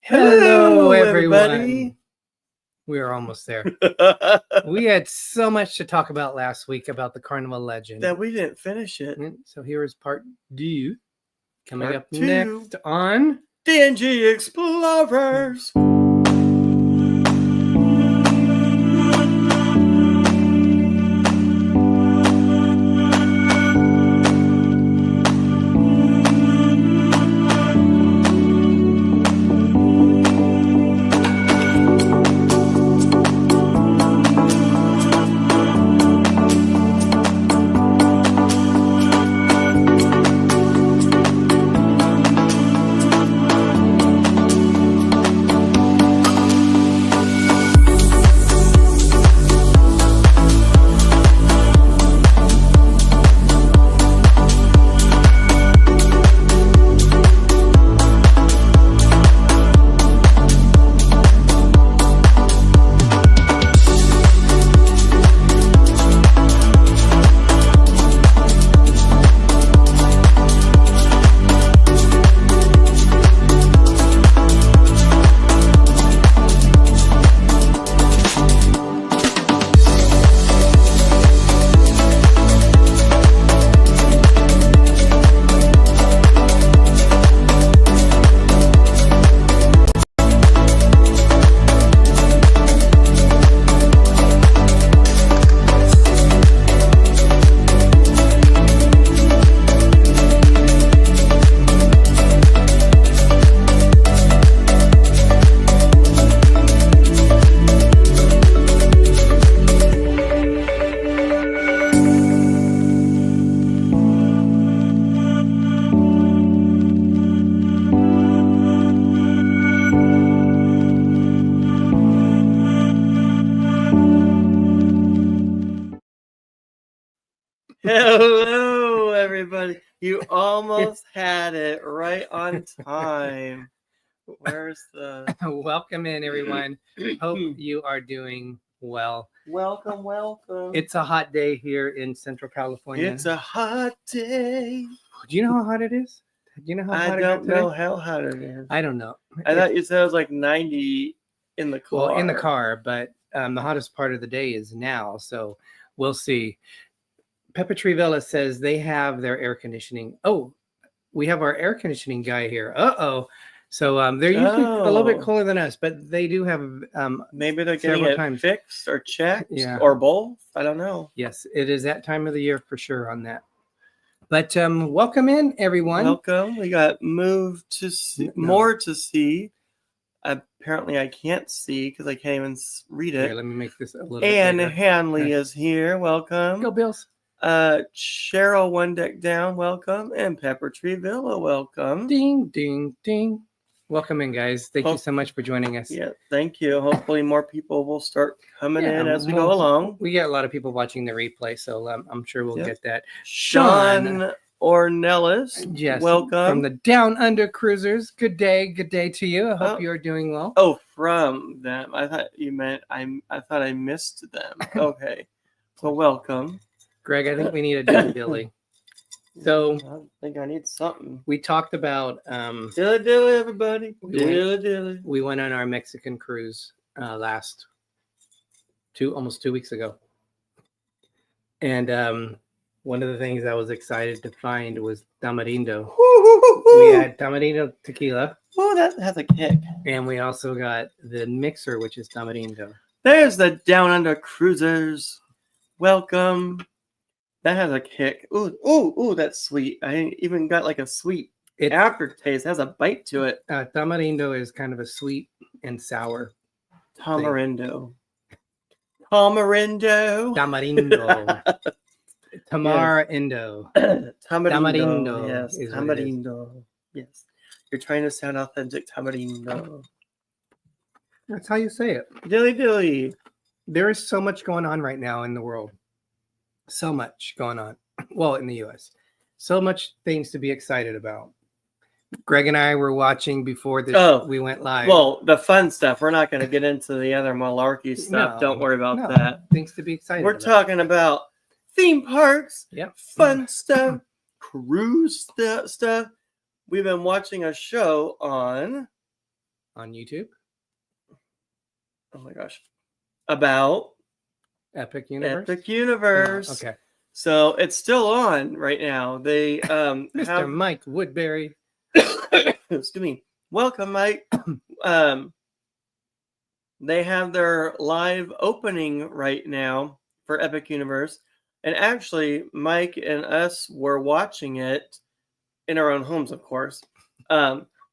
Hello, everyone. everybody. We are almost there. We had so much to talk about last week about the Carnival legend. That we didn't finish it. So here is part 2 coming Part up 2. next on D&G Explorers. Hello, everybody. You almost had it right on time. Where's the... welcome in, everyone. Hope you are doing well. Welcome. It's a hot day here in Central California. It's a hot day. Do you know how hot it is? Do you know how hot I it got don't know today? how hot it is. I don't know. I thought you said it was like 90 in the car. Well, in the car, but the hottest part of the day is now, so we'll see. Peppa Trivella says they have their air conditioning. Oh, we have our air conditioning guy here. So they're usually a little bit cooler than us, but they do have maybe they're getting it fixed or checked, or both. I don't know. Yes, it is that time of the year for sure on that. But welcome in, everyone. Welcome. We got moved to see, more to see. Apparently, I can't see because I can't even read it. Here, let me make this a little Anne bit Hanley is here. Welcome. Go Bills. Cheryl One Deck Down, welcome. And Pepper Tree Villa, welcome. Ding, ding, ding. Welcome in, guys. Thank you so much for joining us. Yeah, thank you. Hopefully more people will start coming in as we go along. We get a lot of people watching the replay, so I'm sure we'll get that. Sean Ornelas, yes, welcome. From the Down Under Cruisers. Good day to you. I hope you're doing well. Oh, from them. I thought you meant I thought I missed them. Okay. So welcome. Greg, I think we need a dilly. So I think I need something. We talked about dilly, everybody. Dilly. We went on our Mexican cruise almost 2 weeks ago. And one of the things I was excited to find was tamarindo. We had tamarindo tequila. Oh, that has a kick. And we also got the mixer, which is tamarindo. There's the Down Under Cruisers. Welcome. That has a kick. Ooh, that's sweet. I even got like a sweet aftertaste. It has a bite to it. Tamarindo is kind of a sweet and sour. Tamarindo. Tamarindo. Tamarindo. Yes. Tamarindo. Yes. You're trying to sound authentic. Tamarindo. That's how you say it. Dilly. There is so much going on right now in the world. So much going on. Well, in the U.S. So much things to be excited about. Greg and I were watching before we went live. Well, the fun stuff. We're not going to get into the other malarkey stuff. No, don't worry about that. Things to be excited We're talking about theme parks, fun stuff, cruise stuff. We've been watching a show on on YouTube. Oh my gosh. About Epic Universe. Epic Universe. Okay. So it's still on right now. They Mr. have Mike Woodbury. excuse me. Welcome, Mike. They have their live opening right now for Epic Universe. And actually, Mike and us were watching it in our own homes, of course.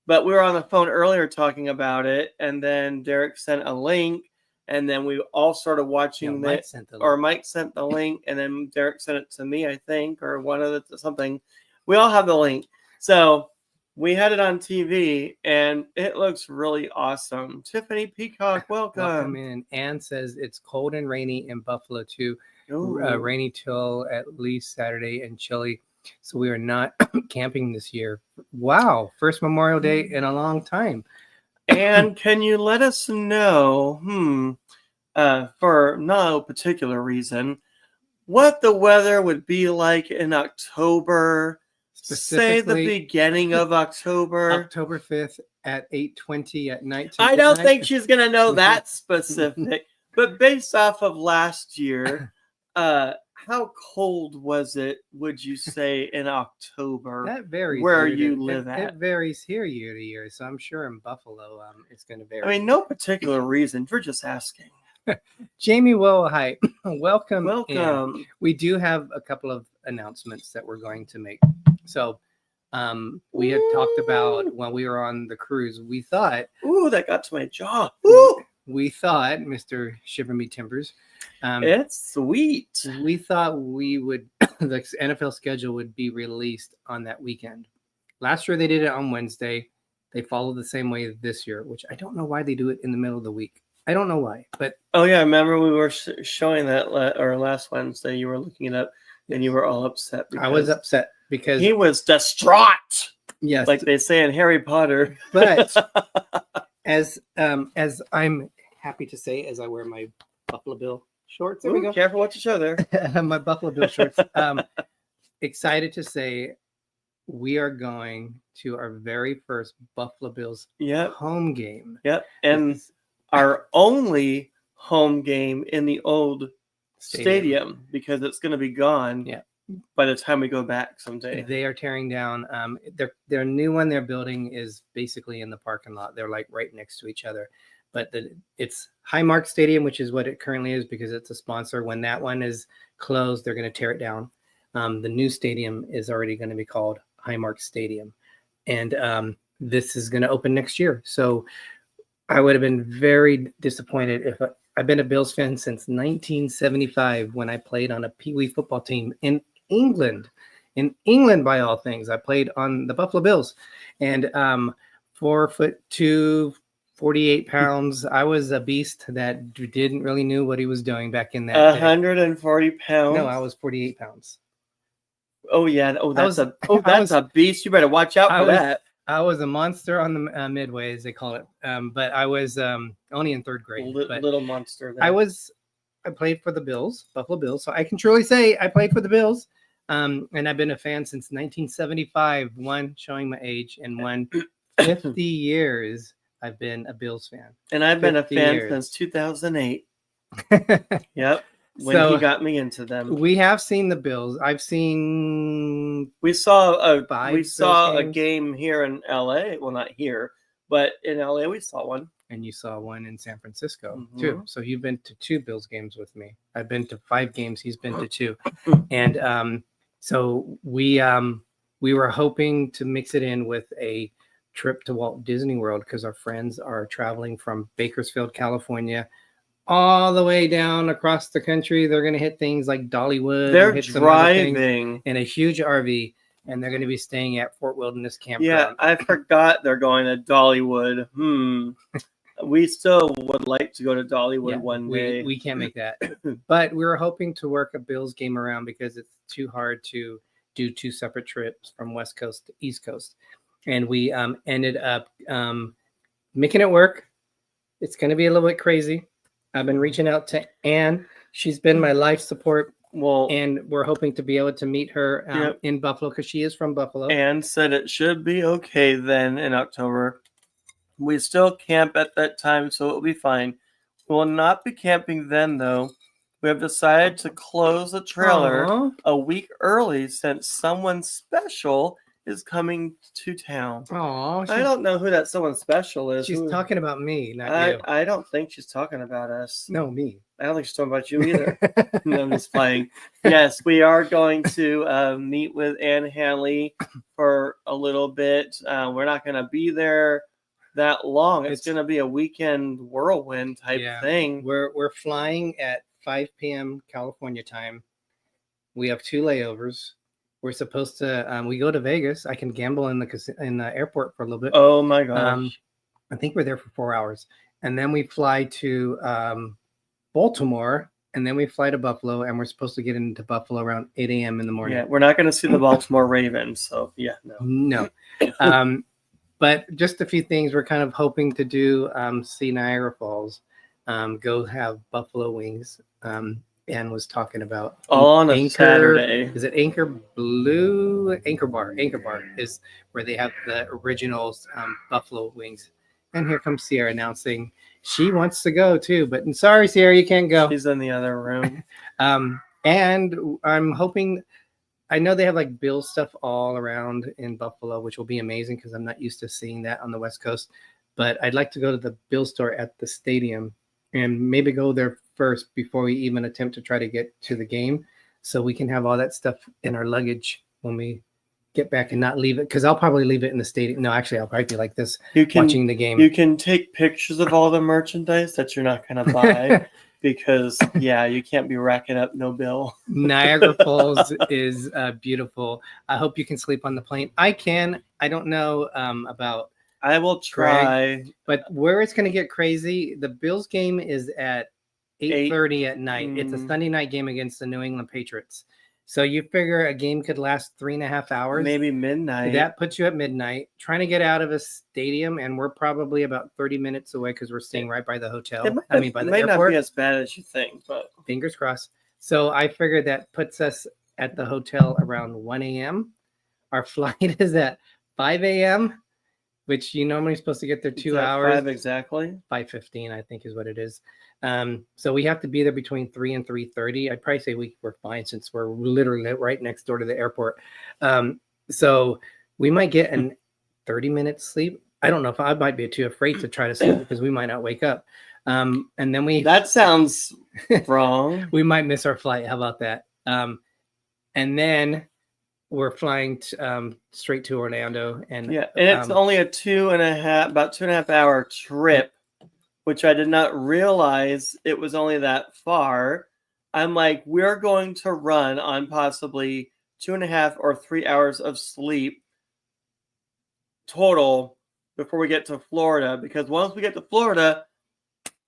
But we were on the phone earlier talking about it, and then Derek sent a link, and then we all started watching Mike it. sent the Or link. Mike sent the link, and then Derek sent it to me, I think, or one of the something. We all have the link. So we had it on TV, and it looks really awesome. Tiffany Peacock, welcome. Welcome in. Ann says it's cold and rainy in Buffalo too. Ooh. Rainy till at least Saturday and chilly. So we are not camping this year. Wow. First Memorial Day in a long time. And can you let us know, for no particular reason, what the weather would be like in October? Say the Specifically, beginning of October. October 5th at 8:20 at night. I don't think she's going to know that specific. But based off of last year, how cold was it, would you say, in October? That varies. Where year you to- live it, at. It varies here year to year. So I'm sure in Buffalo, it's going to vary. I mean, no particular reason. We're just asking. Jamie Wohite, welcome. Welcome. In. We do have a couple of announcements that we're going to make. So we had talked about when we were on the cruise, we thought. Ooh, that got to my jaw. Ooh. We thought, Mr. Shiver Me Timbers. It's sweet. We thought we would, the NFL schedule would be released on that weekend. Last year they did it on Wednesday. They followed the same way this year, which I don't know why they do it in the middle of the week. I don't know why, but oh yeah, I remember we were showing that or last Wednesday. You were looking it up, and you were all upset. I was upset because he was distraught. Yes, like they say in Harry Potter. But as I'm happy to say, as I wear my Buffalo Bill shorts, there we go. Careful what you show there. My Buffalo Bill shorts. Excited to say we are going to our very first Buffalo Bills home game. Yep, and our only home game in the old stadium because it's going to be gone by the time we go back someday. They are tearing down. Their new one they're building is basically in the parking lot. They're like right next to each other. But it's Highmark Stadium, which is what it currently is because it's a sponsor. When that one is closed, they're going to tear it down. The new stadium is already going to be called Highmark Stadium. And this is going to open next year. So I would have been very disappointed if I've been a Bills fan since 1975 when I played on a Pee Wee football team in England. In England, by all things, I played on the Buffalo Bills. And 4'2", 48 pounds. I was a beast that didn't really knew what he was doing back in that 140 pounds? No, I was 48 pounds. Oh, yeah. Oh, that's a beast. You better watch out for that. I was a monster on the midway, as they call it. But I was only in third grade. Little monster. There. I played for the Bills, Buffalo Bills. So I can truly say I played for the Bills. And I've been a fan since 1975. One, showing my age, and 50 years I've been a Bills fan. And I've been a fan since 2008. Yep. When he got me into them. We have seen the Bills. We saw a game here in LA. Well, not here, but in LA we saw one. And you saw one in San Francisco too. So you've been to 2 Bills games with me. I've been to 5 games. He's been to 2. And so we were hoping to mix it in with a trip to Walt Disney World because our friends are traveling from Bakersfield, California, all the way down across the country. They're going to hit things like Dollywood. They're driving in a huge RV, and they're going to be staying at Fort Wilderness Campground. Yeah, I forgot they're going to Dollywood. We still would like to go to Dollywood one day. We can't make that. But we were hoping to work a Bills game around because it's too hard to do 2 separate trips from West Coast to East Coast. And we ended up making it work. It's going to be a little bit crazy. I've been reaching out to Ann. She's been my life support. Well, and we're hoping to be able to meet her in Buffalo because she is from Buffalo. Ann said it should be okay then in October. We still camp at that time, so it'll be fine. We will not be camping then, though. We have decided to close the trailer Aw. a week early since someone special is coming to town. Aw, I don't know who that someone special is. she's Who- talking about me, not you. I don't think she's talking about us. No, me. I don't think she's talking about you either. No, I'm just playing. Yes, we are going to meet with Anne Hanley for a little bit. We're not going to be there that long. It's going to be a weekend whirlwind type thing. We're flying at 5 p.m. California time. We have 2 layovers. We're supposed to. We go to Vegas. I can gamble in the airport for a little bit. Oh my gosh! I think we're there for 4 hours, and then we fly to Baltimore, and then we fly to Buffalo, and we're supposed to get into Buffalo around 8 a.m. in the morning. Yeah, we're not going to see the Baltimore Ravens, so yeah, no. But just a few things we're kind of hoping to do: see Niagara Falls, go have buffalo wings. Anne was talking about on a Saturday. Is it Anchor Blue? Anchor Bar is where they have the original buffalo wings. And here comes Sierra announcing she wants to go too. But sorry, Sierra, you can't go. She's in the other room. And I'm hoping. I know they have like Bill stuff all around in Buffalo, which will be amazing because I'm not used to seeing that on the West Coast. But I'd like to go to the Bill store at the stadium and maybe go there first before we even attempt to try to get to the game, so we can have all that stuff in our luggage when we get back and not leave it, because I'll probably leave it in the stadium. No, actually, I'll probably be like this watching the game. You can take pictures of all the merchandise that you're not going to buy because, yeah, you can't be racking up no bill. Niagara Falls is beautiful. I hope you can sleep on the plane. I can. I don't know about I will try. Greg, but where it's going to get crazy, the Bills game is at 8:30 at night. It's a Sunday night game against the New England Patriots. So you figure a game could last 3.5 hours. Maybe midnight. That puts you at midnight, trying to get out of a stadium, and we're probably about 30 minutes away because we're staying right by the hotel. By the airport. It might not be as bad as you think, but fingers crossed. So I figured that puts us at the hotel around 1 a.m. Our flight is at 5 a.m., which you normally supposed to get there 2 hours. 5 exactly. 5:15, I think, is what it is. So we have to be there between 3 and 3:30. I'd probably say we're fine since we're literally right next door to the airport. So we might get an 30-minute sleep. I don't know if I might be too afraid to try to sleep because we might not wake up. And then that sounds wrong. We might miss our flight. How about that? And then we're flying straight to Orlando, and it's only about 2.5 hour trip, which I did not realize it was only that far. I'm like, we're going to run on possibly 2.5 or 3 hours of sleep total before we get to Florida, because once we get to Florida,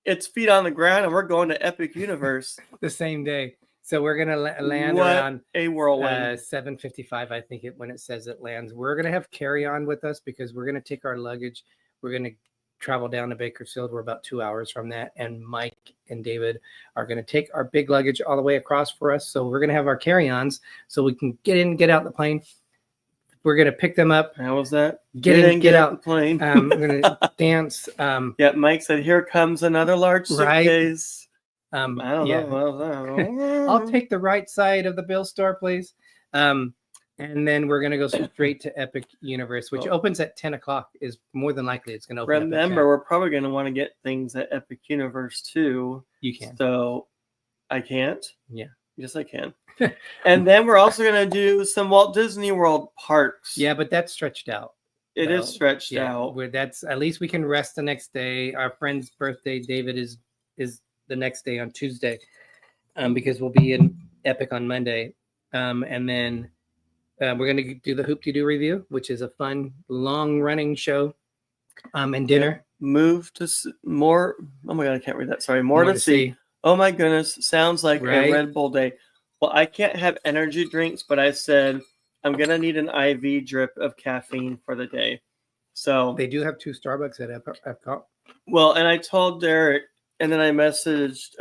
it's feet on the ground and we're going to Epic Universe the same day. So we're gonna land around a whirlwind 7:55, I think, when it says it lands. We're gonna have carry-on with us because we're gonna take our luggage. We're gonna travel down to Bakersfield. We're about 2 hours from that, and Mike and David are gonna take our big luggage all the way across for us. So we're gonna have our carry-ons so we can get in, get out the plane. We're gonna pick them up. How was that? Get in, get out the plane. We're gonna dance. Yeah, Mike said, "Here comes another large suitcase." I don't know. I'll take the right side of the Bill store, please. And then we're going to go straight to Epic Universe, which opens at 10 o'clock. Is more than likely it's going to open. Remember, we're probably going to want to get things at Epic Universe too. You can. So I can't. Yeah. Yes, I can. And then we're also going to do some Walt Disney World parks. Yeah, but that's stretched out. It is stretched out. That's at least we can rest the next day. Our friend's birthday, David, is the next day on Tuesday, because we'll be in Epic on Monday. And then we're going to do the Hoop-De-Doo review, which is a fun, long-running show, and dinner. Move to more. Oh, my God, I can't read that. Sorry. More to see. Oh, my goodness. Sounds like a Red Bull day. Well, I can't have energy drinks, but I said I'm going to need an IV drip of caffeine for the day. So they do have 2 Starbucks at Epcot. Well, and I told Derek, and then I messaged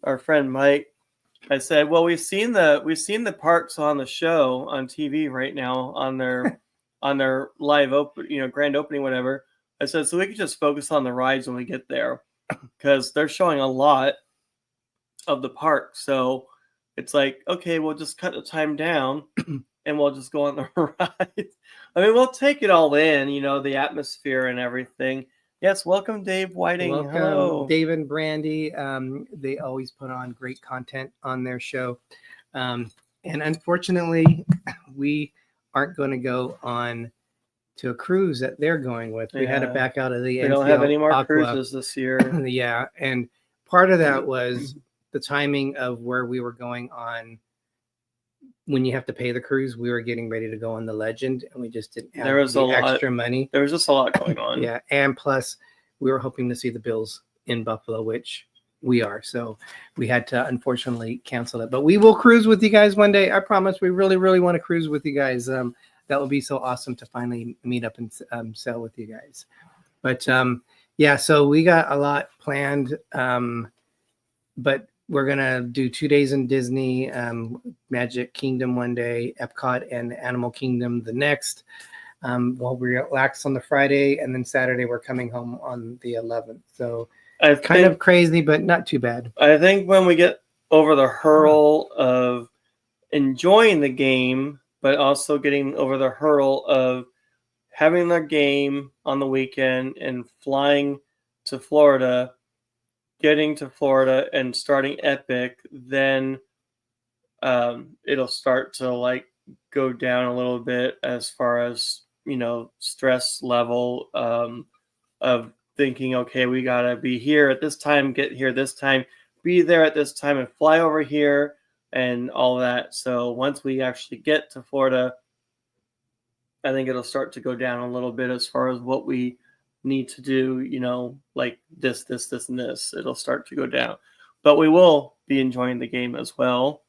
our friend Mike. I said, "Well, we've seen the parks on the show on TV right now on their live open, grand opening, whatever. I said, so we could just focus on the rides when we get there, because they're showing a lot of the park. So it's like, okay, we'll just cut the time down and we'll just go on the ride. I mean, we'll take it all in, the atmosphere and everything. Yes, welcome, Dave Whiting. Welcome, Hello. Dave and Brandy. They always put on great content on their show. And unfortunately, we aren't going to go on to a cruise that they're going with. We had to back out of the We don't have any more Aqua. cruises this year. Yeah, and part of that was the timing of where we were going on. When you have to pay the cruise, we were getting ready to go on the Legend, and we just didn't have extra money. There was just a lot going on. Yeah, and plus we were hoping to see the Bills in Buffalo, which we are. So we had to unfortunately cancel it. But we will cruise with you guys one day. I promise. We really, really want to cruise with you guys. That would be so awesome to finally meet up and sail with you guys. But yeah, so we got a lot planned. But we're going to do 2 days in Disney, Magic Kingdom one day, Epcot and Animal Kingdom the next. While we relax on the Friday, and then Saturday we're coming home on the 11th. So kind of crazy, but not too bad. I think when we get over the hurdle of enjoying the game, but also getting over the hurdle of having the game on the weekend and flying to Florida, getting to Florida and starting Epic, then it'll start to go down a little bit as far as stress level of thinking, okay, we gotta be here at this time, get here this time, be there at this time, and fly over here and all that. So once we actually get to Florida, I think it'll start to go down a little bit as far as what we need to do, like this, and this. It'll start to go down, but we will be enjoying the game as well.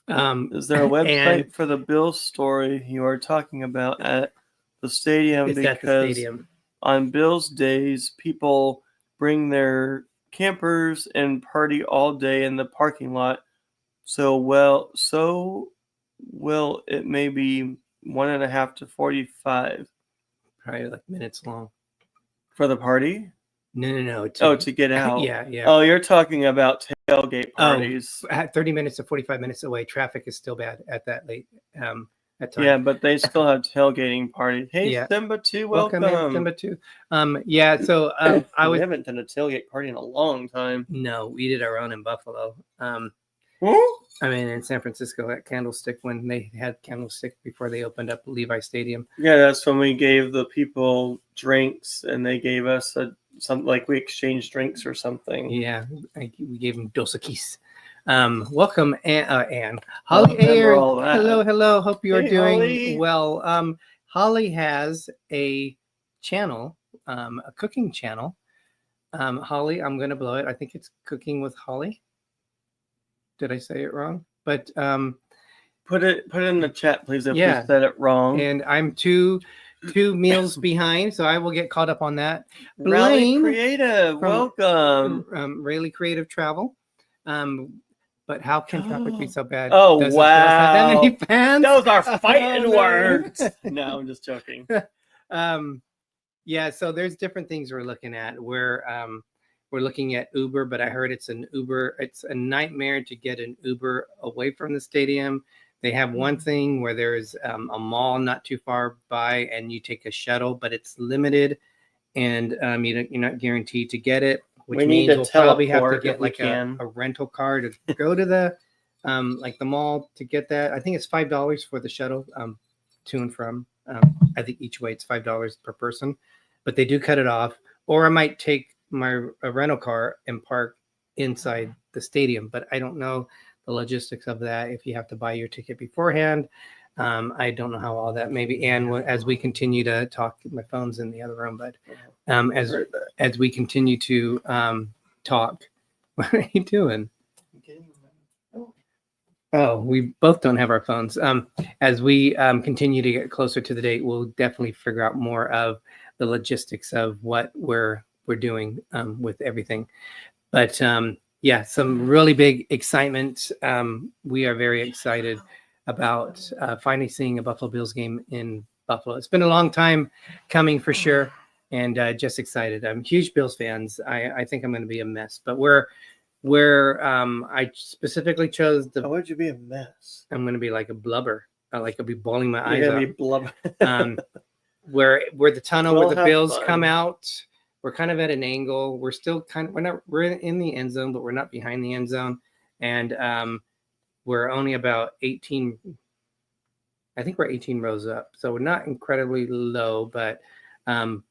Is there a website for the Bill story you are talking about at the stadium? It's because at the stadium. On Bill's days, people bring their campers and party all day in the parking lot. So it may be 1.5 to 45. Probably minutes long. For the party? No. To get out. Yeah. Oh, you're talking about tailgate parties. At 30 minutes to 45 minutes away. Traffic is still bad at that late time. Yeah, but they still have tailgating parties. Hey, yeah. Simba 2, welcome. Simba 2. Yeah, so we haven't done a tailgate party in a long time. No, we did our own in Buffalo. I mean, in San Francisco at Candlestick, when they had Candlestick before they opened up Levi Stadium. Yeah, that's when we gave the people drinks, and they gave us we exchanged drinks or something. Yeah, we gave them Dos Equis. Welcome, Anne. Holly Ayer. Hello. Hope you are doing Holly. Well. Holly has a channel, a cooking channel. Holly, I'm going to blow it. I think it's Cooking with Holly. Did I say it wrong? But put it in the chat, please, if we said it wrong. And I'm two meals behind, so I will get caught up on that. Rally Creative, welcome. Rally Creative Travel. But how can traffic be so bad? Oh, wow. That many fans? Those are fighting words. No, I'm just joking. Yeah, so there's different things we're looking at. We're looking at Uber, but I heard it's a nightmare to get an Uber away from the stadium. They have one thing where there's a mall not too far by, and you take a shuttle, but it's limited, and you're not guaranteed to get it. Which means we'll probably have to get a rental car to go to the the mall to get that. I think it's $5 for the shuttle to and from. I think each way it's $5 per person, but they do cut it off. Or I might take a rental car and park inside the stadium, but I don't know the logistics of that. If you have to buy your ticket beforehand, I don't know how all that maybe. And as we continue to talk, my phone's in the other room, but as we continue to talk, what are you doing? Oh, we both don't have our phones. As we continue to get closer to the date, we'll definitely figure out more of the logistics of what we're doing with everything. But yeah, some really big excitement. We are very excited about finally seeing a Buffalo Bills game in Buffalo. It's been a long time coming for sure. and just excited. I'm huge Bills fans. I think I'm going to be a mess, but I specifically chose How would you be a mess? I'm going to be like a blubber. Like I'll be bawling my You're eyes gonna out. be blubber. Where the tunnel We'll where the have Bills fun. come out, we're kind of at an angle. We're still we're in the end zone, but we're not behind the end zone, and we're only about 18. I think we're 18 rows up, so we're not incredibly low, but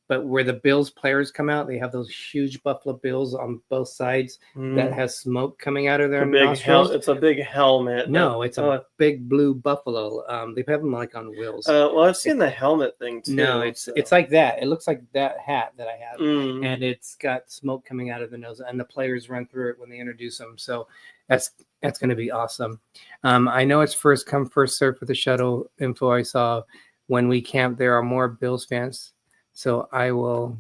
where the Bills players come out, they have those huge Buffalo Bills on both sides that has smoke coming out of their nostrils. It's a big helmet. No, it's a big blue buffalo. They have them like on wheels. Well, I've seen the helmet thing too. No, it's like that. It looks like that hat that I have, Mm. and it's got smoke coming out of the nose, and the players run through it when they introduce them. So that's going to be awesome. I know it's first come first serve for the shuttle info I saw when we camped. There are more Bills fans, so I will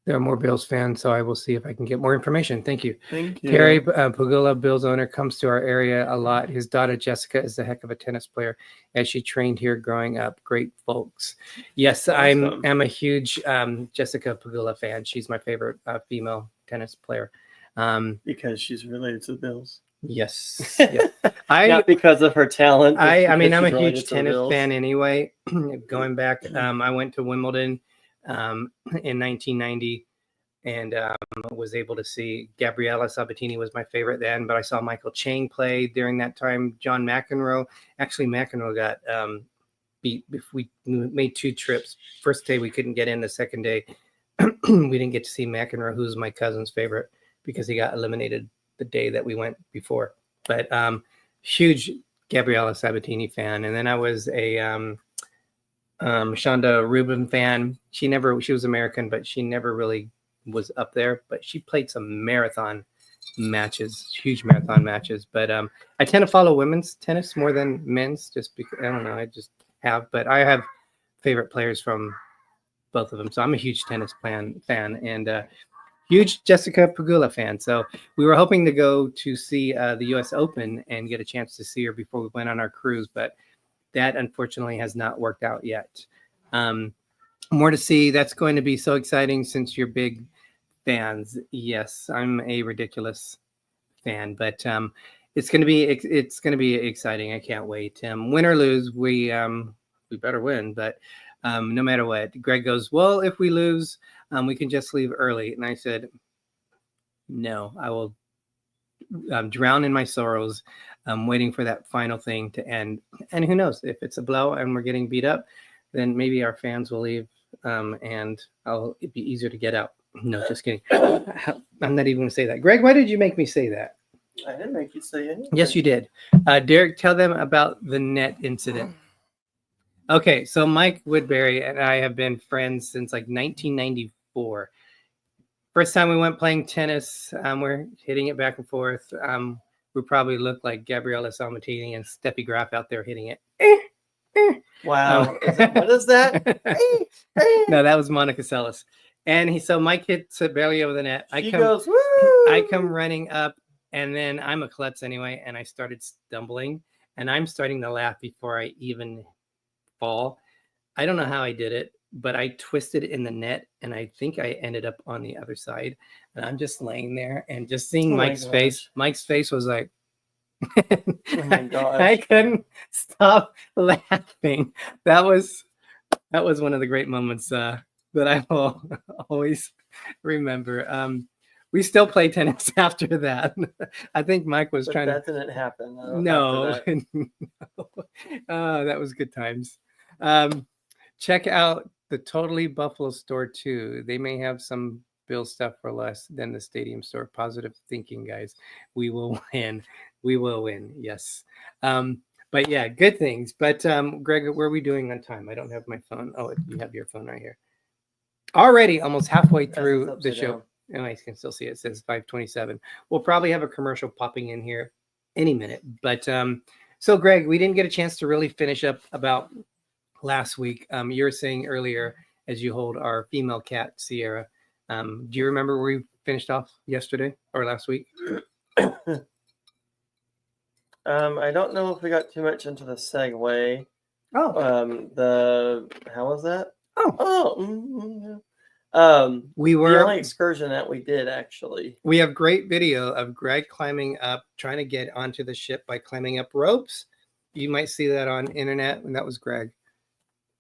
there are more Bills fans, so I will see if I can get more information. Thank you. Thank you. Terry Pagula, Bills owner, comes to our area a lot. His daughter Jessica is a heck of a tennis player, as she trained here growing up. Great folks. Yes, Awesome. I'm a huge Jessica Pagula fan. She's my favorite female tennis player. Because she's related to the Bills. Yes. Yeah. Not because of her talent. I mean, I'm a huge tennis fan anyway. Going back, I went to Wimbledon in 1990 and was able to see Gabriela Sabatini was my favorite then, but I saw Michael Chang play during that time. John McEnroe. Actually, McEnroe got beat. If we made 2 trips. First day we couldn't get in. The second day we didn't get to see McEnroe, who's my cousin's favorite, because he got eliminated the day that we went before. But huge Gabriela Sabatini fan. And then I was a Shonda Rubin fan. She was American, but she never really was up there. But she played some marathon matches, huge marathon matches. But I tend to follow women's tennis more than men's, just because I don't know. I just have, but I have favorite players from both of them. So I'm a huge tennis fan and huge Jessica Pagula fan. So we were hoping to go to see the U.S. Open and get a chance to see her before we went on our cruise, but that unfortunately has not worked out yet. More to see. That's going to be so exciting since you're big fans. Yes, I'm a ridiculous fan, but it's going to be exciting. I can't wait. Win or lose, we better win. But no matter what, Greg goes, well, if we lose, we can just leave early. And I said, no, I will drown in my sorrows. I'm waiting for that final thing to end. And who knows, if it's a blow and we're getting beat up, then maybe our fans will leave and it'd be easier to get out. No, just kidding. I'm not even going to say that. Greg, why did you make me say that? I didn't make you say anything. Yes, you did. Derek, tell them about the net incident. Okay, so Mike Woodbury and I have been friends since like 1994. First time we went playing tennis, we're hitting it back and forth. We probably look like Gabriela Sabatini and Steffi Graf out there hitting it. Wow. What is that? No, that was Monica Seles. And so Mike hits it barely over the net. She goes, woo! I come running up, and then I'm a klutz anyway, and I started stumbling, and I'm starting to laugh before I even fall. I don't know how I did it, but I twisted in the net, and I think I ended up on the other side. And I'm just laying there and just seeing Mike's face. Mike's face was like, oh my gosh. I couldn't stop laughing. That was one of the great moments that I will always remember. We still play tennis after that. I think Mike was trying to. That didn't happen. No. That was good times. Check out the Totally Buffalo store too. They may have some Bill stuff for less than the stadium store. Positive thinking, guys. We will win. We will win. Yes. But yeah, good things. But Greg, where are we doing on time? I don't have my phone. Oh, you have your phone right here. Already almost halfway through the show. Oh, I can still see it says 5:27. We'll probably have a commercial popping in here any minute. But so Greg, we didn't get a chance to really finish up about last week. You were saying earlier, as you hold our female cat, Sierra. Do you remember where we finished off yesterday or last week? I don't know if we got too much into the segue. How was that? Oh. The only excursion that we did, actually. We have great video of Greg climbing up, trying to get onto the ship by climbing up ropes. You might see that on internet, and that was Greg.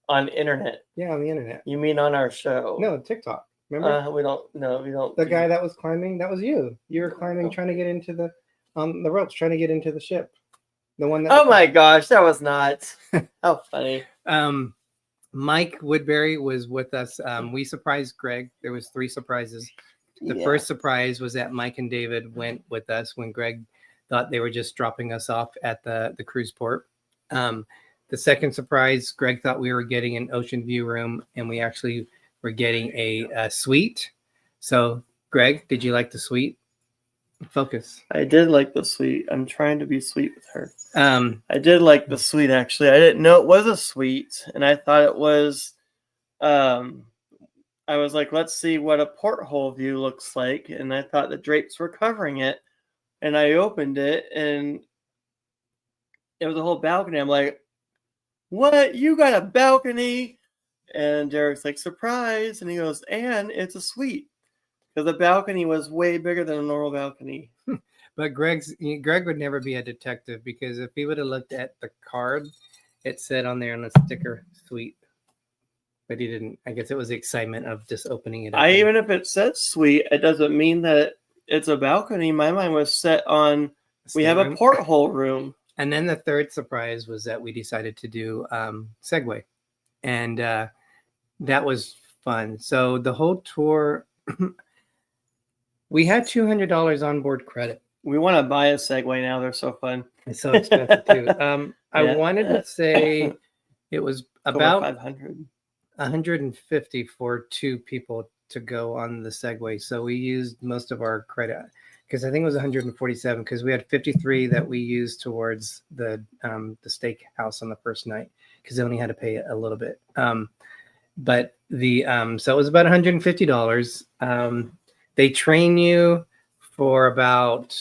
On internet? Yeah, on the internet. You mean on our show? No, TikTok. Remember? We don't. The guy that was climbing, that was you. You were climbing, trying to get into the ropes, trying to get into the ship. The one that. Oh my gosh, that was not. How funny. Mike Woodbury was with us. We surprised Greg. There was 3 surprises. The first surprise was that Mike and David went with us when Greg thought they were just dropping us off at the cruise port. The second surprise, Greg thought we were getting an ocean view room, and we actually were getting a suite. So, Greg, did you like the suite? Focus. I did like the suite. I'm trying to be sweet with her. I did like the suite, actually. I didn't know it was a suite, and I thought it was. I was like, let's see what a porthole view looks like, and I thought the drapes were covering it, and I opened it, and it was a whole balcony. I'm like, what? You got a balcony? And Derek's like, surprise, and he goes, and it's a suite. Because the balcony was way bigger than a normal balcony. But Greg would never be a detective, because if he would have looked at the card, it said on there on the sticker suite. But he didn't. I guess it was the excitement of just opening it up. Even if it said suite, it doesn't mean that it's a balcony. My mind was set on we have a porthole room. And then the third surprise was that we decided to do Segway. And that was fun. So the whole tour... We had $200 onboard credit. We want to buy a Segway now. They're so fun. It's so expensive too. I wanted to say it was about 500, 150 for 2 people to go on the Segway. So we used most of our credit, because I think it was 147, because we had 53 that we used towards the steakhouse on the first night, because they only had to pay a little bit. But the so it was about $150. They train you for about,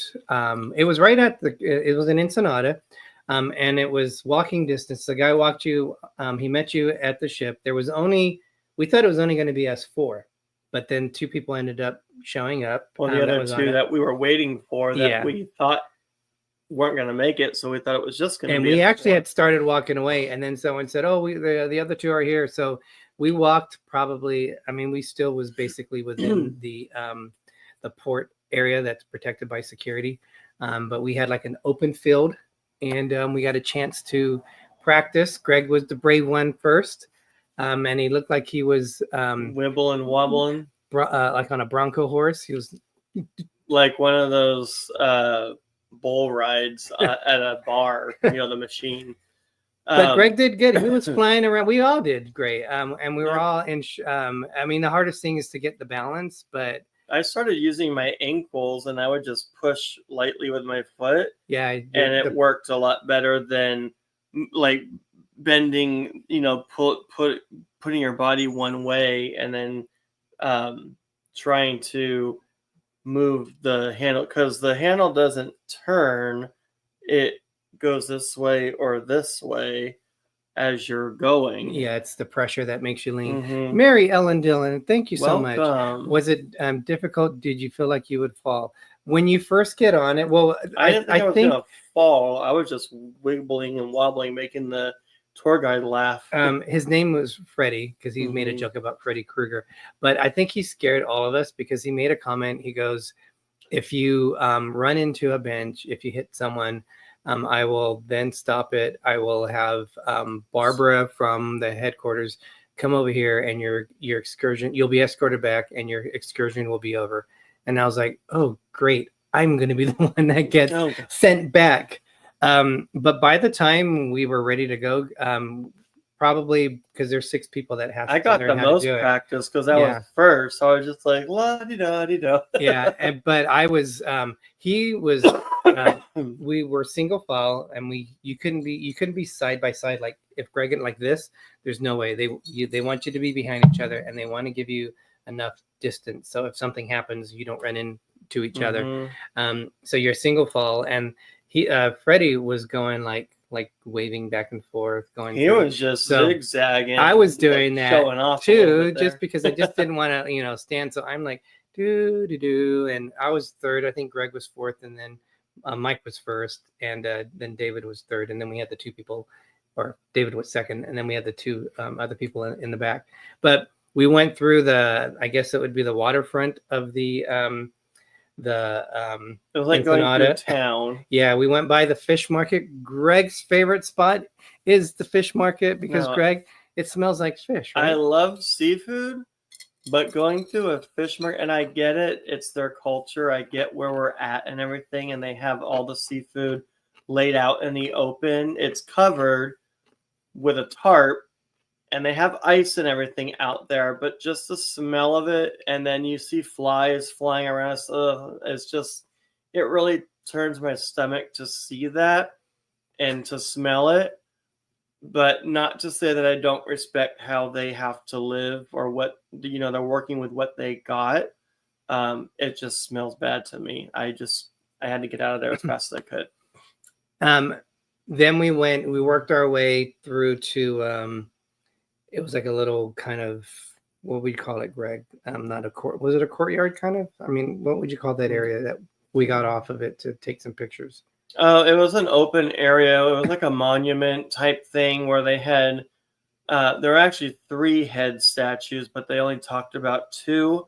it was right at it was in Ensenada, and it was walking distance. The guy walked you, he met you at the ship. We thought it was only going to be us 4, but then 2 people ended up showing up. Well, the other 2 that we were waiting for that we thought weren't going to make it, so we thought it was just going to be. And we actually had started walking away, and then someone said, oh, the other 2 are here. So we walked probably, we still was basically within the port area that's protected by security. But we had like an open field, and we got a chance to practice. Greg was the brave one first, and he looked like he was wibbling and wobbling. Like on a Bronco horse. He was like one of those bull rides at a bar, the machine. But Greg did good. He was flying around. We all did great. And we were all in. The hardest thing is to get the balance. But I started using my ankles, and I would just push lightly with my foot. Yeah, and it worked a lot better than like bending. Putting your body one way and then trying to move the handle, because the handle doesn't turn. It goes this way or this way as you're going. Yeah, it's the pressure that makes you lean. Mm-hmm. Mary Ellen Dillon, thank you so Welcome. much. Was it difficult? Did you feel like you would fall when you first get on it? Well, I didn't think I was gonna fall. I was just wiggling and wobbling, making the tour guide laugh. His name was Freddie, because he made a joke about Freddy Krueger, but I think he scared all of us, because he made a comment. He goes, if you run into a bench, if you hit someone, I will then stop it. I will have Barbara from the headquarters come over here, and your excursion, you'll be escorted back, and your excursion will be over. And I was like, oh, great. I'm going to be the one that gets sent back. But by the time we were ready to go, probably because there's 6 people that have to got the most practice, because I was first. So I was just like, la-di-da-di-da. Yeah, but I was, he was, we were single file, and you couldn't be side by side. Like if Greg went like this, there's no way. They want you to be behind each other, and they want to give you enough distance, so if something happens, you don't run into each other. So you're single file, and he Freddie was going like like waving back and forth, going. He was just zigzagging. I was doing that showing off a little too, bit there. just because I just didn't want to, stand. So I'm like, do, and I was third. I think Greg was fourth, and then Mike was first, and then David was third, and then we had the two people, or David was second, and then we had the two other people in the back. But we went through I guess it would be the waterfront of the it was like going through town. Yeah, we went by the fish market. Greg's favorite spot is the fish market because Greg, it smells like fish, right? I love seafood, but going through a fish market, and I get it, it's their culture. I get where we're at and everything, and they have all the seafood laid out in the open. It's covered with a tarp, and they have ice and everything out there, but just the smell of it, and then you see flies flying around us. It's just, it really turns my stomach to see that and to smell it. But not to say that I don't respect how they have to live or what, they're working with what they got. It just smells bad to me. I had to get out of there as fast as I could. Then we worked our way through to, it was like a little kind of, what would you call it, Greg? Not a court. Was it a courtyard kind of? I mean, what would you call that area that we got off of it to take some pictures? Oh, it was an open area. It was like a monument type thing where they had, there were actually 3 head statues, but they only talked about 2.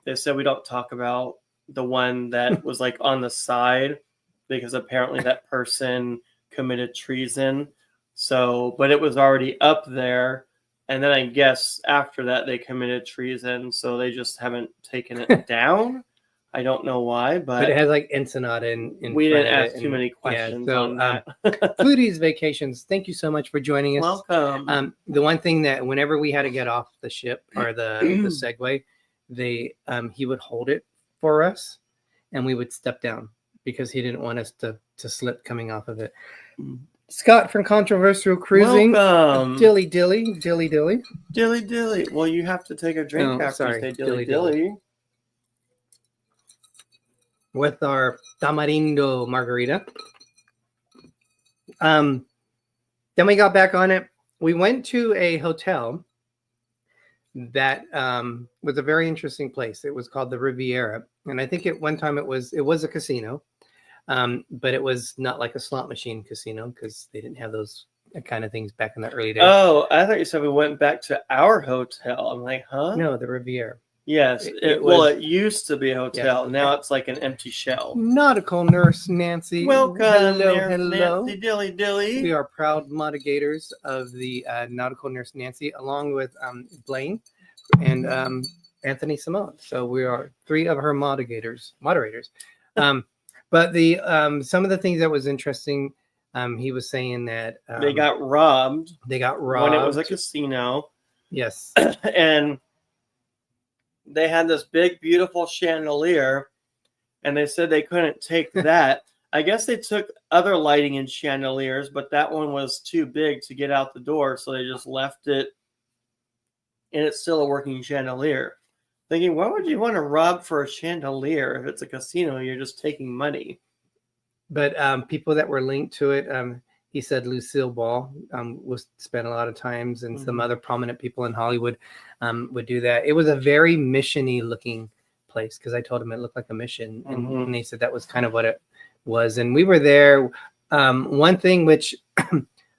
They said we don't talk about the one that was like on the side because apparently that person committed treason. So, but it was already up there. And then I guess after that they committed treason. So they just haven't taken it down. I don't know why, but it has like Ensenada in we front didn't of ask it, too many questions on that. Foodies Vacations, thank you so much for joining us. Welcome. The one thing that whenever we had to get off the ship or the Segway, he would hold it for us and we would step down because he didn't want us to slip coming off of it. Scott from Controversial Cruising. Welcome. Dilly. Dilly. Well, you have to take a drink after you say dilly. With our tamarindo margarita. Then we got back on it. We went to a hotel that was a very interesting place. It was called the Riviera. And I think at one time it was a casino. But it was not like a slot machine casino because they didn't have those kind of things back in the early days. Oh, I thought you said we went back to our hotel. I'm like, huh? No, the Riviera. Yes. It used to be a hotel. Yes. Now it's like an empty shell. Nautical Nurse Nancy. Welcome. Hello. Nancy Dilly. We are proud mitigators of the Nautical Nurse Nancy, along with Blaine and Anthony Simone. So we are 3 of her moderators. But some of the things that was interesting, he was saying that they got robbed. When it was a casino. Yes. And they had this big, beautiful chandelier, and they said they couldn't take that. I guess they took other lighting and chandeliers, but that one was too big to get out the door, so they just left it, and it's still a working chandelier. Thinking, why would you want to rob for a chandelier? If it's a casino, you're just taking money. But people that were linked to it, he said Lucille Ball was spent a lot of times, and some other prominent people in Hollywood would do that. It was a very mission-y looking place because I told him it looked like a mission, and they said that was kind of what it was. And we were there. One thing which,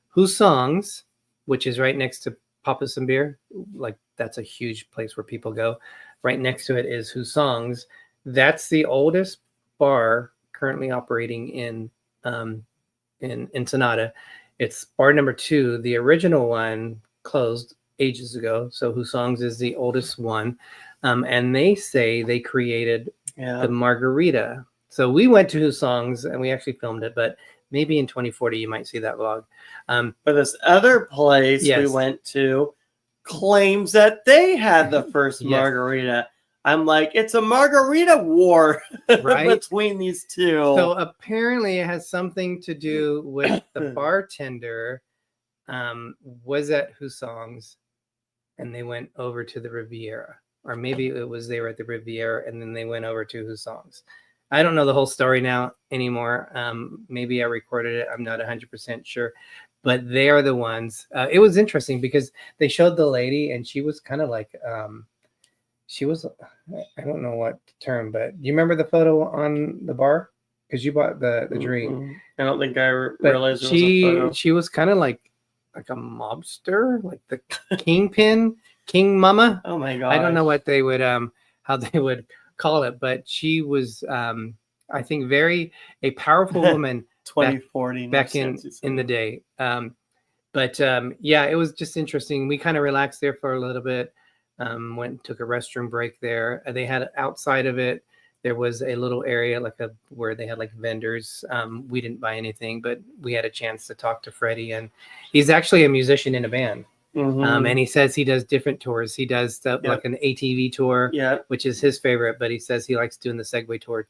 Whose Songs, which is right next to Papa's and Beer, like that's a huge place where people go. Right next to it is Whose Songs. That's the oldest bar currently operating in Ensenada. It's bar number 2. The original one closed ages ago. So Whose Songs is the oldest one. And they say they created the margarita. So we went to Whose Songs and we actually filmed it, but maybe in 2040 you might see that vlog. But this other place we went to claims that they had the first margarita. I'm like, it's a margarita war between these two. So apparently it has something to do with the bartender was at Whose Songs and they went over to the Riviera. Or maybe it was they were at the Riviera and then they went over to Whose Songs. I don't know the whole story now anymore. Maybe I recorded it. I'm not 100% sure, but they are the ones. It was interesting because they showed the lady, and she was kind of like, she was, I don't know what term, but you remember the photo on the bar because you bought the drink. Mm-mm. I don't think I But realized it was a photo. she was kind of like a mobster, like the kingpin, king mama. Oh my god! I don't know what they would how they would call it, but she was I think a powerful woman 2040 back in the day. But yeah, it was just interesting. We kind of relaxed there for a little bit. Went and took a restroom break there. They had outside of it, there was a little area where they had like vendors. We didn't buy anything, but we had a chance to talk to Freddie, and he's actually a musician in a band. Mm-hmm. And he says he does different tours. He does stuff like an ATV tour, which is his favorite, but he says he likes doing the Segway tour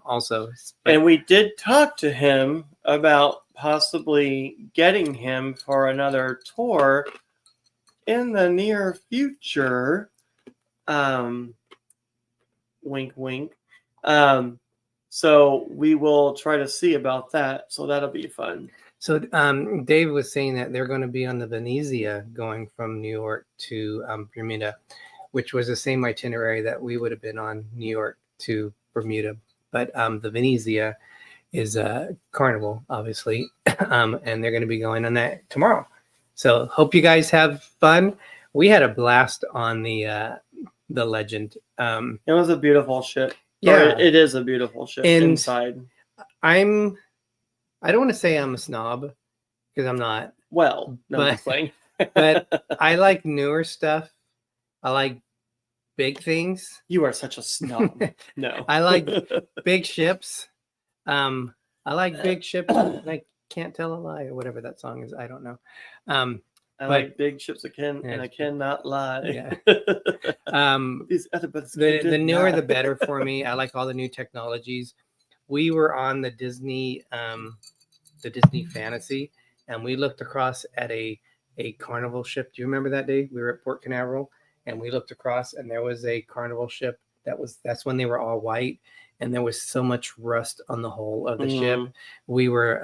also. But, and we did talk to him about possibly getting him for another tour in the near future. Wink, wink. So we will try to see about that. So that'll be fun. So Dave was saying that they're going to be on the Venezia going from New York to Bermuda, which was the same itinerary that we would have been on, New York to Bermuda. But the Venezia is Carnival, obviously, and they're going to be going on that tomorrow. So hope you guys have fun. We had a blast on the Legend. It was a beautiful ship. Yeah, it is a beautiful ship inside. I don't want to say I'm a snob because I'm not. Well, no, but, I'm playing. But I like newer stuff. I like big things. You are such a snob. No, I like big ships. I like big ships. And I can't tell a lie or whatever that song is. I don't know. I like big ships and I cannot lie. Yeah. These other books the newer the better for me. I like all the new technologies. We were on the Disney Fantasy, and we looked across at a Carnival ship. Do you remember that day? We were at Port Canaveral, and we looked across, and there was a Carnival ship. That's when they were all white, and there was so much rust on the hull of the ship. We were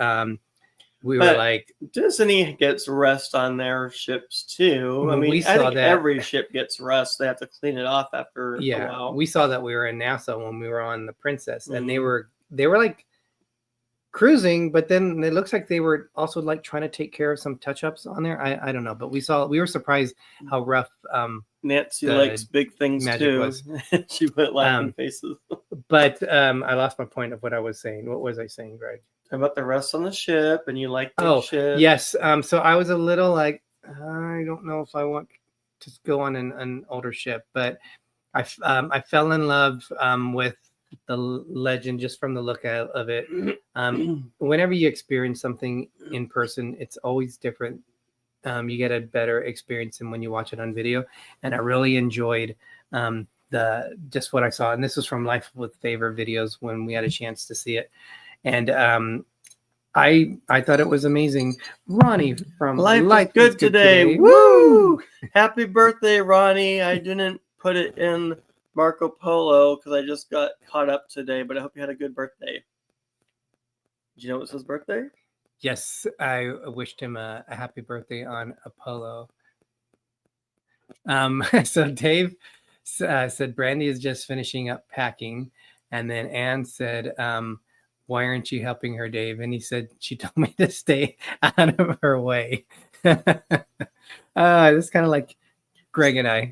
like, Disney gets rust on their ships too. I mean, I think every ship gets rust. They have to clean it off after a while. We saw that we were in Nassau when we were on the Princess, and they were like cruising, but then it looks like they were also like trying to take care of some touch-ups on there. I don't know, but we were surprised how rough Nancy likes big things too. Was. She put laughing faces. But I lost my point of what I was saying. What was I saying, Greg? About the rest on the ship, and you like the ship. Yes. So I was a little like, I don't know if I want to go on an older ship, but I fell in love with the Legend just from the look of it. Whenever you experience something in person, it's always different. You get a better experience than when you watch it on video, and I really enjoyed just what I saw. And this was from Life with Favor videos when we had a chance to see it. And I thought it was amazing. Ronnie from Life is Good Today. Woo! Happy birthday, Ronnie. I didn't put it in Marco Polo because I just got caught up today, but I hope you had a good birthday. Did you know it was his birthday? Yes, I wished him a happy birthday on Apollo. So Dave said Brandy is just finishing up packing, and then Anne said, why aren't you helping her, Dave? And he said, she told me to stay out of her way. This is kind of like Greg and I.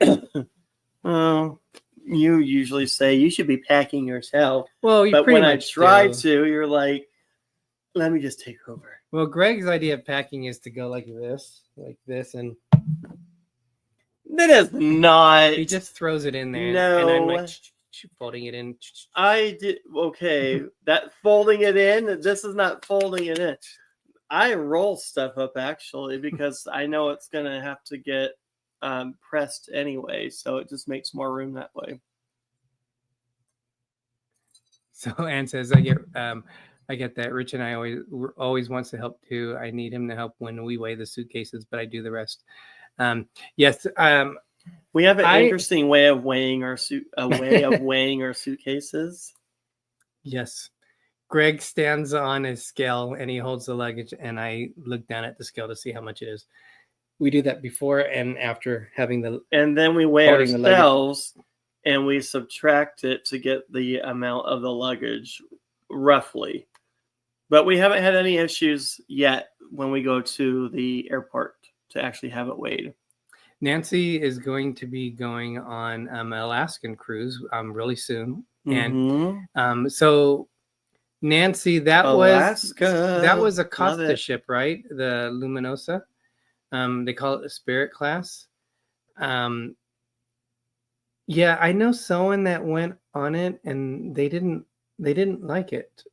Well, you usually say you should be packing yourself. Well, but when I try to, you're like, let me just take over. Well, Greg's idea of packing is to go like this, and that is not. He just throws it in there. No. And I'm like, folding it in. I did okay. That folding it in. This is not folding it in. I roll stuff up actually because I know it's gonna have to get pressed anyway, so it just makes more room that way. So Anne says, I get that. Rich and I always wants to help too. I need him to help when we weigh the suitcases, but I do the rest. Yes. We have an interesting way of weighing our suitcases. Yes. Greg stands on his scale and he holds the luggage, and I look down at the scale to see how much it is. We do that before and after having the. And then we weigh Holding the luggage. ourselves and we subtract it to get the amount of the luggage roughly. But we haven't had any issues yet when we go to the airport to actually have it weighed. Nancy is going to be going on an Alaskan cruise really soon. Mhm. And so Nancy, that Alaska. was a Love Costa it. ship, right? The Luminosa. They call it the Spirit class. Yeah, I know someone that went on it and they didn't like it.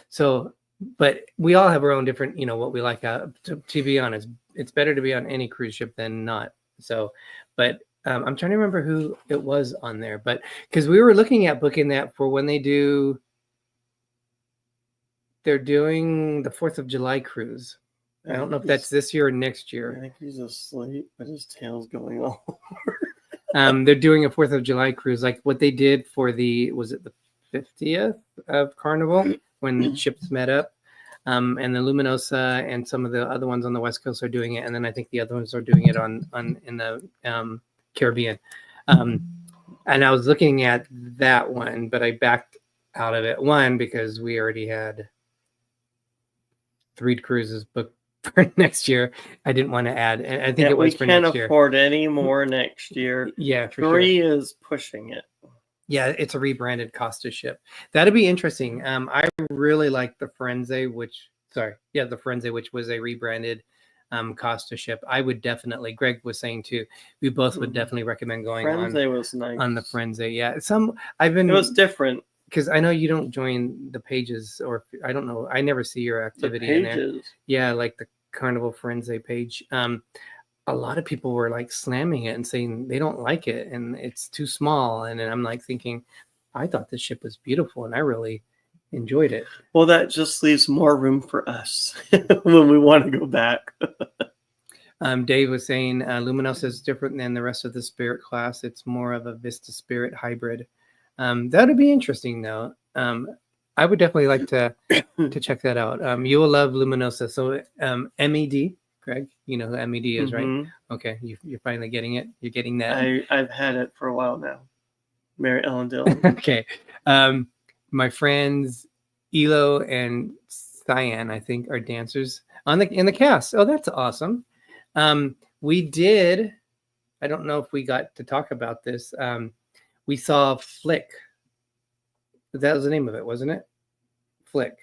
So, but we all have our own different, what we like. To be honest, it's better to be on any cruise ship than not. So, but I'm trying to remember who it was on there, but because we were looking at booking that for when they're doing the 4th of July cruise. I don't know if that's this year or next I year. think he's asleep, but his tail's going all over. They're doing a 4th of July cruise, like what they did for was it the 50th of Carnival when ships met up? And the Luminosa and some of the other ones on the West Coast are doing it, and then I think the other ones are doing it in the Caribbean. And I was looking at that one, but I backed out of it. One, because we already had 3 cruises booked for next year. I didn't want to add, and I think it was for next year. We can't afford any more next year. Yeah, for 3 sure. is pushing it. Yeah, it's a rebranded Costa ship. That'd be interesting. I really like the Firenze, which was a rebranded Costa ship. I would definitely. Greg was saying too. We both would definitely recommend going Firenze was nice. on the Firenze. Yeah, It was different because I know you don't join the pages, or I don't know. I never see your activity in there. Yeah, like the Carnival Firenze page. A lot of people were like slamming it and saying they don't like it and it's too small. And then I'm like thinking, I thought this ship was beautiful and I really enjoyed it. Well, that just leaves more room for us when we want to go back. Dave was saying Luminosa is different than the rest of the Spirit class. It's more of a Vista Spirit hybrid. That'd be interesting though. I would definitely like to check that out. You will love Luminosa. So MED. Greg, you know who MED is, right? Okay, you're finally getting it. You're getting that. I've had it for a while now. Mary Ellen Dillon. Okay, my friends Elo and Cyan, I think, are dancers in the cast. Oh, that's awesome. We did. I don't know if we got to talk about this. We saw Flick. That was the name of it, wasn't it? Flick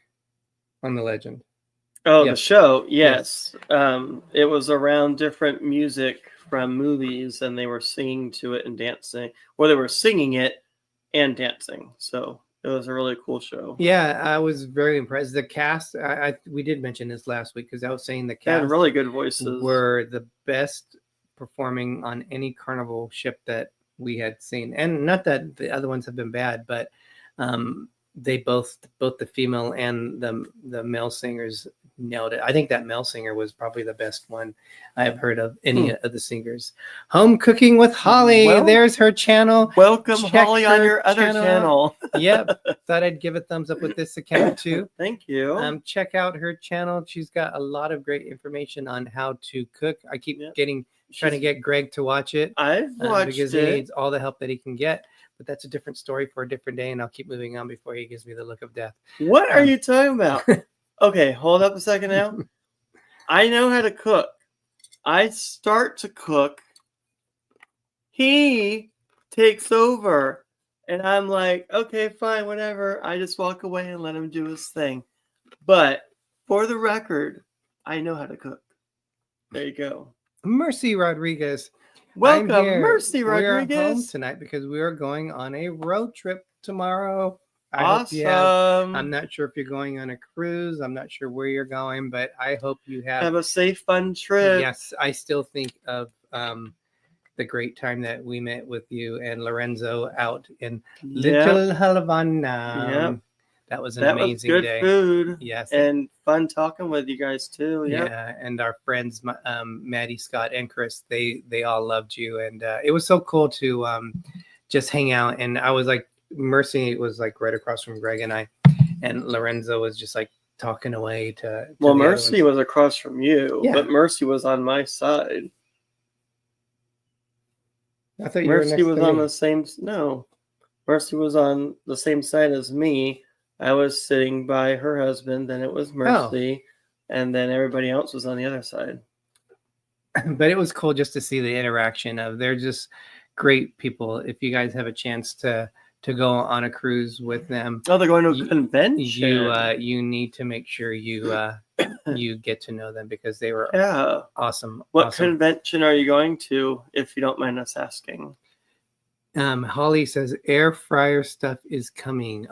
on the Legend. Oh, yes. The show, yes. It was around different music from movies, and they were singing to it and dancing. Well, they were singing it and dancing. So it was a really cool show. Yeah, I was very impressed. The cast, we did mention this last week because I was saying the cast had really good voices. Were the best performing on any Carnival ship that we had seen. And not that the other ones have been bad, but they both the female and the male singers nailed it. I think that male singer was probably the best one I have heard of any of the singers. Home Cooking with Holly. There's her channel. Welcome, Holly, on your other channel. Yep. Thought I'd give a thumbs up with this account too. Thank you. Check out her channel. She's got a lot of great information on how to cook. I keep trying to get Greg to watch it. I've watched because he needs all the help that he can get. But that's a different story for a different day, and I'll keep moving on before he gives me the look of death. What are you talking about? Okay, hold up a second now. I know how to cook. I start to cook. He takes over. And I'm like, okay, fine, whatever. I just walk away and let him do his thing. But for the record, I know how to cook. There you go. Mercy Rodriguez. Welcome, Mercy Rodriguez. We are home tonight because we are going on a road trip tomorrow. Awesome. I'm not sure if you're going on a cruise. I'm not sure where you're going, but I hope you have a safe, fun trip. Yes, I still think of the great time that we met with you and Lorenzo out in Little Havana. Yep. That was an amazing good day. Food. Yes. And fun talking with you guys too. Yep. Yeah. And our friends, Maddie, Scott, and Chris, they all loved you. And it was so cool to just hang out. And I was like, Mercy was like right across from Greg and I, and Lorenzo was just like talking away to Well, the other Mercy ones. was across from you, Yeah. but Mercy was on my side. I thought you were Mercy next was to on me. the same. No, Mercy was on the same side as me. I was sitting by her husband. Then it was Mercy, and then everybody else was on the other side. But it was cool just to see the interaction of they're just great people. If you guys have a chance to go on a cruise with them, Oh, they're going to a convention. you need to make sure you you get to know them because they were Yeah. awesome. What awesome. convention are you going to, if you don't mind us asking? Holly says air fryer stuff is coming.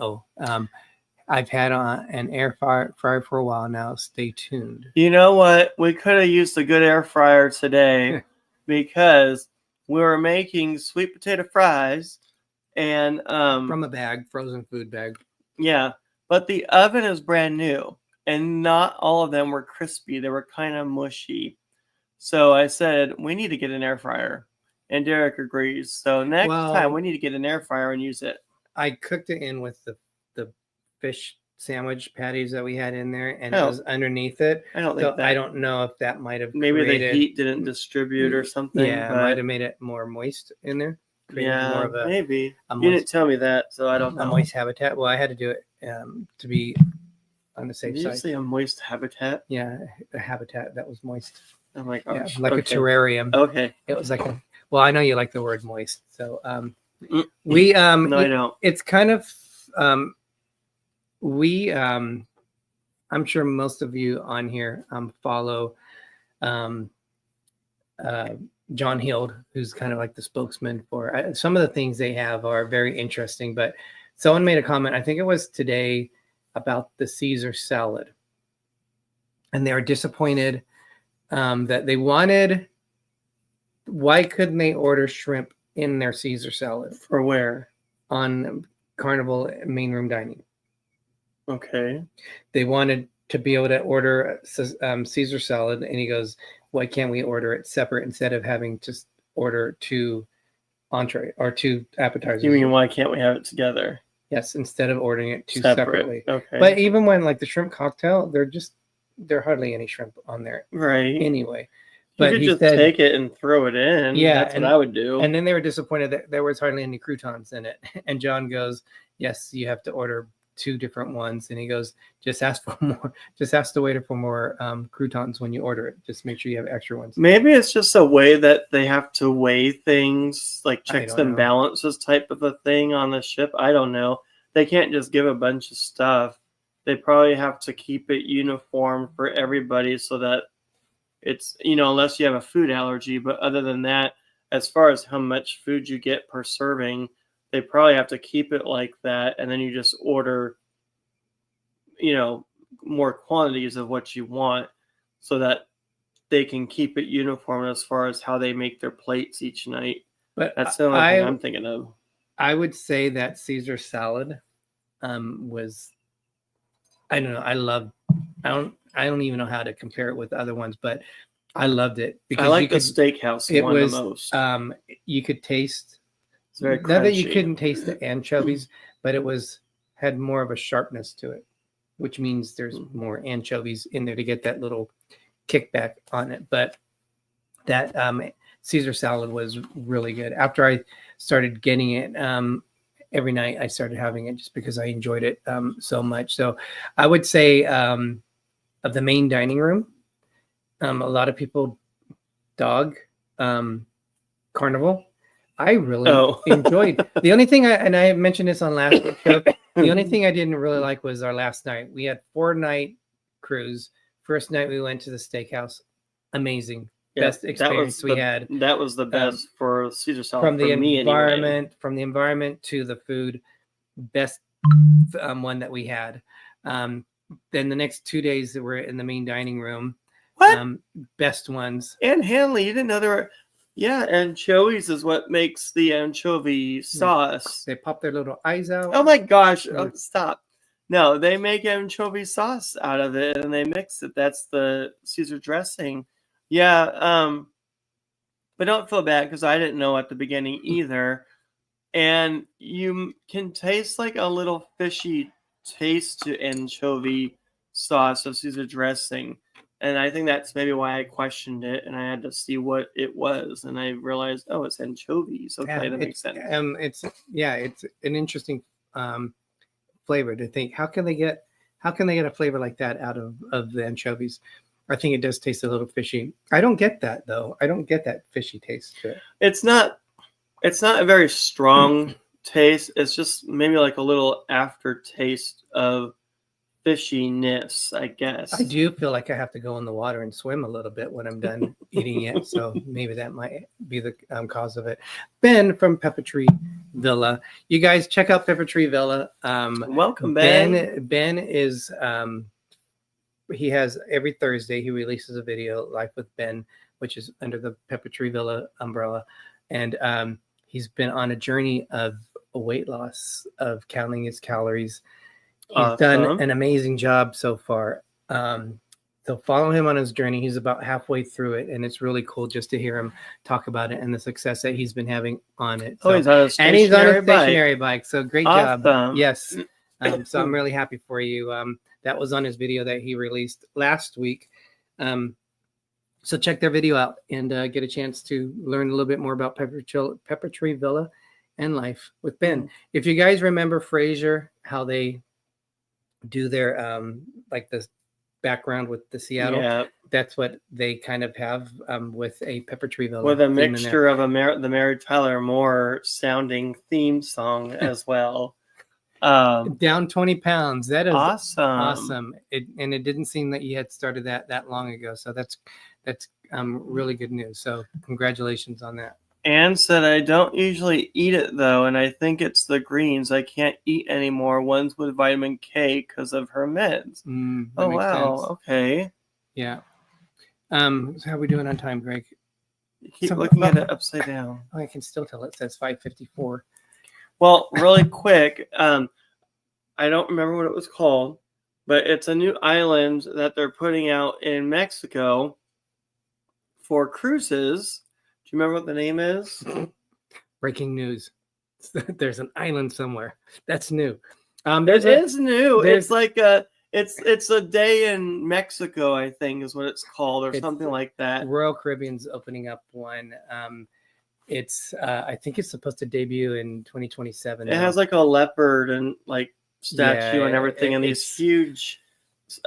I've had an air fryer for a while now. Stay tuned. You know what? We could have used a good air fryer today because we were making sweet potato fries and From a bag, frozen food bag. yeah, but the oven is brand new and not all of them were crispy. They were kind of mushy. So I said, we need to get an air fryer. And Derek agrees. So next time we need to get an air fryer and use it. I cooked it in with the fish sandwich patties that we had in there, and it was underneath it. I don't think I don't know if that might have maybe the heat didn't distribute or something. Yeah, it might have made it more moist in there. Yeah, more of maybe. You didn't tell me that, so I don't know. A moist habitat. Well, I had to do it to be on the safe side. Did you say a moist habitat? Yeah, a habitat that was moist. Oh my gosh. Yeah, like a terrarium. Okay. It was like well, I know you like the word moist. So we no, I don't. It's kind of I'm sure most of you on here follow John Hild, who's kind of like the spokesman for some of the things they have are very interesting. But someone made a comment, I think it was today, about the Caesar salad. And they were disappointed that they wanted, why couldn't they order shrimp in their Caesar salad? For where? On Carnival main room dining. Okay. They wanted to be able to order Caesar salad, and he goes, why can't we order it separate instead of having to order 2 entree or 2 appetizers? You mean why can't we have it together? Yes, instead of ordering it separately. Okay. But even when like the shrimp cocktail, there are hardly any shrimp on there. Right. Anyway. But he said, take it and throw it in. Yeah, that's what I would do. And then they were disappointed that there was hardly any croutons in it. And John goes, yes, you have to order 2 different ones. And he goes, just ask for more. Just ask the waiter for more croutons when you order it. Just make sure you have extra ones. Maybe it's just a way that they have to weigh things, like checks and balances type of a thing on the ship. I don't know. They can't just give a bunch of stuff. They probably have to keep it uniform for everybody so that it's, unless you have a food allergy. But other than that, as far as how much food you get per serving, they probably have to keep it like that. And then you just order, more quantities of what you want so that they can keep it uniform as far as how they make their plates each night. But that's the only thing I'm thinking of. I would say that Caesar salad was, I don't know. I don't even know how to compare it with other ones, but I loved it because I like the steakhouse one the most. You could taste. It's very crunchy. Not that you couldn't taste the anchovies, but it had more of a sharpness to it, which means there's more anchovies in there to get that little kickback on it. But that Caesar salad was really good. After I started getting it every night, I started having it just because I enjoyed it so much. So I would say of the main dining room, a lot of people dog Carnival. I really enjoyed. The only thing I mentioned this on last week's show, the only thing I didn't really like was our last night. We had 4-night cruise. First night we went to the steakhouse. Amazing. Best experience we had. That was the best for Caesar salad from the environment, anyway. From the environment to the food. Best one that we had. Then the next 2 days that we're in the main dining room. What? Best ones. And Hanley, you didn't know there were. Yeah, anchovies is what makes the anchovy sauce. They pop their little eyes out. Oh my gosh! Stop. No, they make anchovy sauce out of it and they mix it. That's the Caesar dressing. Yeah, but don't feel bad because I didn't know at the beginning either. and you can taste like a little fishy taste to anchovy sauce of Caesar dressing. And I think that's maybe why I questioned it, and I had to see what it was, and I realized, oh, it's anchovies. Okay, that makes sense. It's an interesting flavor to think. How can they get a flavor like that out of the anchovies? I think it does taste a little fishy. I don't get that though. I don't get that fishy taste to it. It's not a very strong taste. It's just maybe like a little aftertaste of fishiness, I guess. I do feel like I have to go in the water and swim a little bit when I'm done eating it. So maybe that might be the cause of it. Ben from Pepper Tree Villa. You guys check out Pepper Tree Villa. Welcome, Ben. Ben is, he has every Thursday, he releases a video, Life with Ben, which is under the Pepper Tree Villa umbrella. And he's been on a journey of weight loss, of counting his calories. He's done an amazing job so far. So follow him on his journey. He's about halfway through it, and it's really cool just to hear him talk about it and the success that he's been having on it. So, he's on a stationary bike. So great Awesome. job. Yes. So I'm really happy for you. That was on his video that he released last week. So check their video out and get a chance to learn a little bit more about Pepper Tree Villa and Life with Ben. If you guys remember Frasier, how they do their like the background with the Seattle, that's what they kind of have with a Pepper Tree Villa, with a mixture of the Mary Tyler Moore sounding theme song as well. Down 20 pounds. That is awesome. It didn't seem that you had started that long ago, so that's really good news. So congratulations on that. Anne said, I don't usually eat it, though, and I think it's the greens. I can't eat anymore. One's with vitamin K because of her meds. Oh, wow. Sense. Okay. Yeah. So how are we doing on time, Greg? You keep looking at it upside down. Oh, I can still tell it says 5:54. Well, really quick, I don't remember what it was called, but it's a new island that they're putting out in Mexico for cruises. Do you remember what the name is? Breaking news. There's an island somewhere. That's new. It is new. It's like it's a day in Mexico, I think is what it's called, or something like that. Royal Caribbean's opening up one. It's I think it's supposed to debut in 2027. It has like a leopard and like statue and everything, and these huge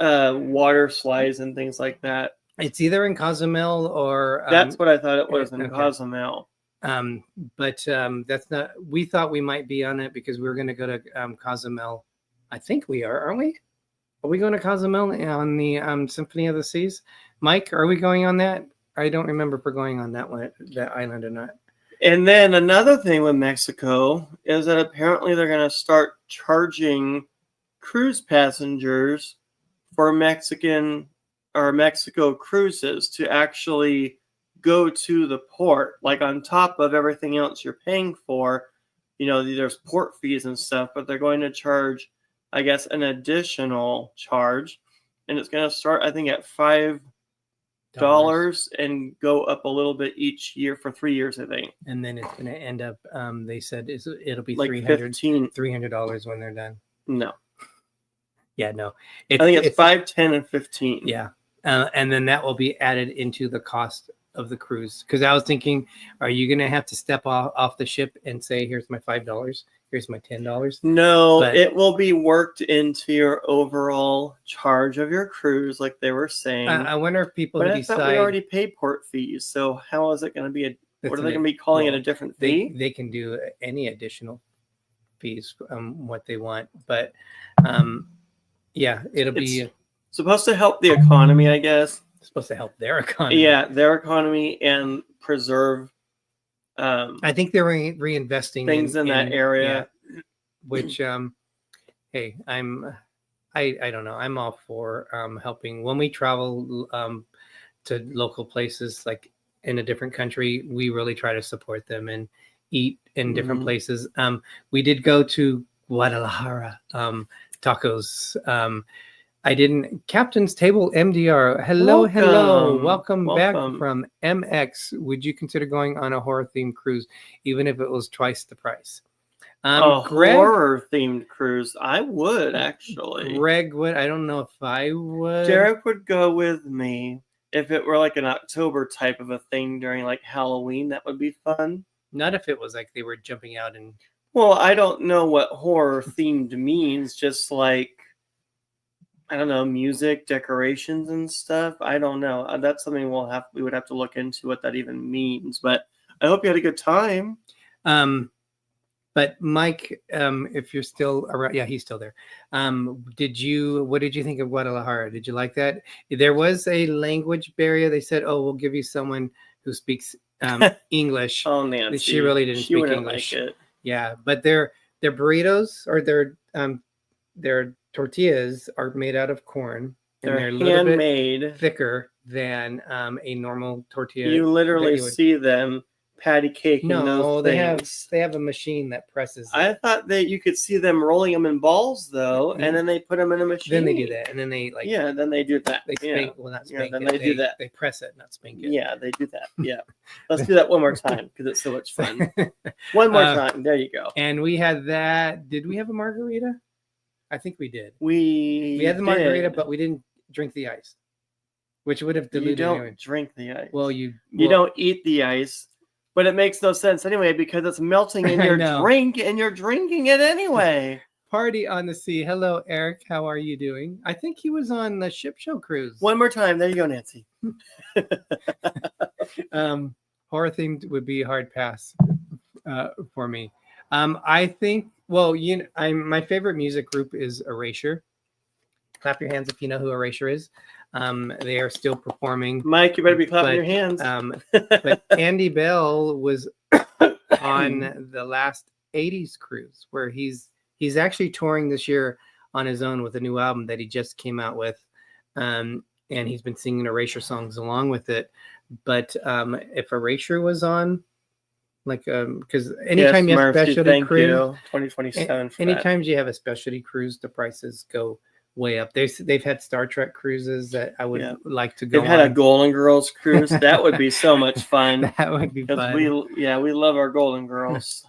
water slides and things like that. It's either in Cozumel or that's what I thought it was in Cozumel. But that's not. We thought we might be on it because we were going to go to Cozumel. I think we are, aren't we? Are we going to Cozumel on the Symphony of the Seas? Mike, are we going on that? I don't remember if we're going on that island or not. And then another thing with Mexico is that apparently they're going to start charging cruise passengers for Mexico cruises to actually go to the port, like on top of everything else you're paying for. You know, there's port fees and stuff, but they're going to charge, I guess, an additional charge, and it's going to start, I think, at $5 and go up a little bit each year for 3 years, I think. And then it's going to end up, they said it'll be like $300 when they're done. No. Yeah, no. I think it's $5, $10, and $15. Yeah. And then that will be added into the cost of the cruise. Because I was thinking, are you going to have to step off the ship and say, here's my $5, here's my $10? No, it will be worked into your overall charge of your cruise, like they were saying. I wonder if people but decide. I thought we already pay port fees, so how is it going to be? What are they going to be calling it a different fee? They can do any additional fees, what they want. But yeah, it's supposed to help the economy, I guess. It's supposed to help their economy. Yeah, their economy and preserve. I think they're reinvesting things in that area. Yeah, which, hey, I don't know. I'm all for helping when we travel to local places, like in a different country. We really try to support them and eat in different places. We did go to Guadalajara, tacos. Captain's Table MDR. Hello. Welcome back from MX. Would you consider going on a horror themed cruise, even if it was twice the price? A Greg, horror themed cruise. I would actually. Greg would. I don't know if I would. Derek would go with me if it were like an October type of a thing during like Halloween. That would be fun. Not if it was like they were jumping out and. Well, I don't know what horror themed means. Just like, I don't know, music, decorations, and stuff. I don't know. That's something we would have to look into what that even means. But I hope you had a good time. But Mike, if you're still around, yeah, he's still there. What did you think of Guadalajara? Did you like that? There was a language barrier. They said, "Oh, we'll give you someone who speaks English." Oh, Nancy, she really didn't speak English. Like it. Yeah, but their burritos or their tortillas are made out of corn, and They're a little handmade, bit thicker than a normal tortilla. You literally see them patty caking those things. they have a machine that presses. I thought that you could see them rolling them in balls though, and then they put them in a machine. Then they do that, and then they then they do that. They spank, well, not spank then it. they do that. They press it, not spank it. Yeah, they do that. Yeah, let's do that one more time because it's so much fun. One more time. There you go. And we had that. Did we have a margarita? I think we did. We had the margarita, but we didn't drink the ice, which would have diluted. You don't drink the ice. Well, you don't eat the ice. But it makes no sense anyway because it's melting in your drink and you're drinking it anyway. Party on the Sea. Hello, Eric. How are you doing? I think he was on the Ship Show cruise. One more time. There you go, Nancy. Horror themed would be a hard pass for me. I think, well, my favorite music group is Erasure. Clap your hands if you know who Erasure is. They are still performing. Mike, you better be clapping your hands. But Andy Bell was on the last 80s cruise where he's actually touring this year on his own with a new album that he just came out with. And he's been singing Erasure songs along with it. But if Erasure was on, because anytime you have a specialty cruise, 2027. Anytime you have a specialty cruise, the prices go way up. They've had Star Trek cruises that I would like to go. They've had a Golden Girls cruise. That would be so much fun. That would be fun. We love our Golden Girls.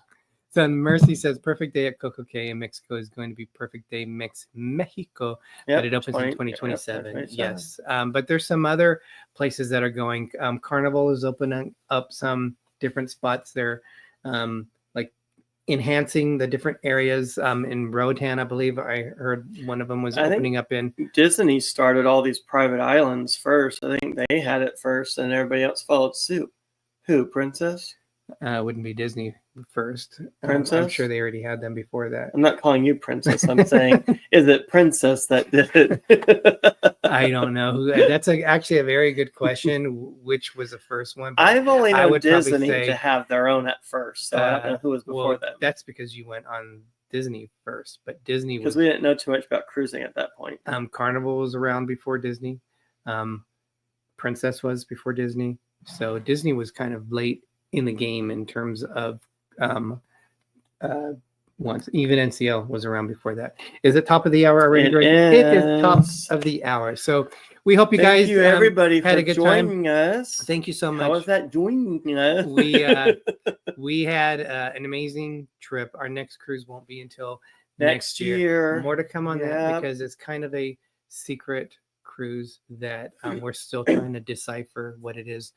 So Mercy says perfect day at Coco Cay in Mexico is going to be perfect day Mix Mexico, but it opens in 2027. Yes, but there's some other places that are going. Carnival is opening up some different spots there, like enhancing the different areas in Roatan. I believe I heard one of them was opening up in Dizney. Started all these private islands first. I think they had it first, and everybody else followed suit. Who, Princess? Wouldn't be Disney first. Princess? I'm sure they already had them before that. I'm not calling you Princess. I'm saying, is it Princess that did it? I don't know. That's actually a very good question. Which was the first one? I've only known Disney to have their own at first, so I don't know who was before them. That's because you went on Disney first, but Disney because we didn't know too much about cruising at that point. Carnival was around before Disney. Princess was before Disney, so Disney was kind of late in the game in terms of once even NCL was around before that. Is it top of the hour already? It is top of the hour. So we hope you guys everybody had for a good joining time. us. Thank you so much. How was that joining us? We had an amazing trip. Our next cruise won't be until next year. More to come on that because it's kind of a secret cruise that we're still trying to decipher what it is.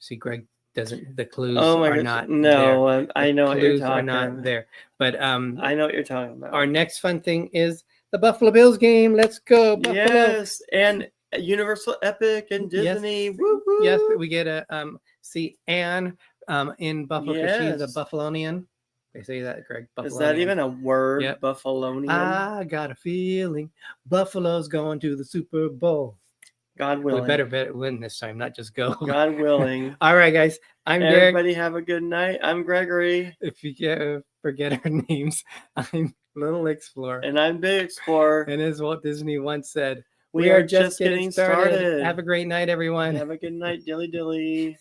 See, Greg doesn't. The clues are not. No, there. I know what you're talking. Are not there, but I know what you're talking about. Our next fun thing is the Buffalo Bills game. Let's go, Buffalo! Yes, and Universal Epic and Disney. Yes, woo-hoo. Yes, we get a see Anne in Buffalo because she's a Buffalonian. They say that, Greg. Buffalonian. Is that even a word? Yep. Buffalonian. I got a feeling Buffalo's going to the Super Bowl. God willing. We better win this time, not just go. God willing. All right, guys. I'm Everybody Derek. have a good night. I'm Gregory. If you forget our names, I'm Little Explorer. And I'm Big Explorer. And as Walt Disney once said, we are just getting started. Have a great night, everyone. Have a good night, dilly dilly.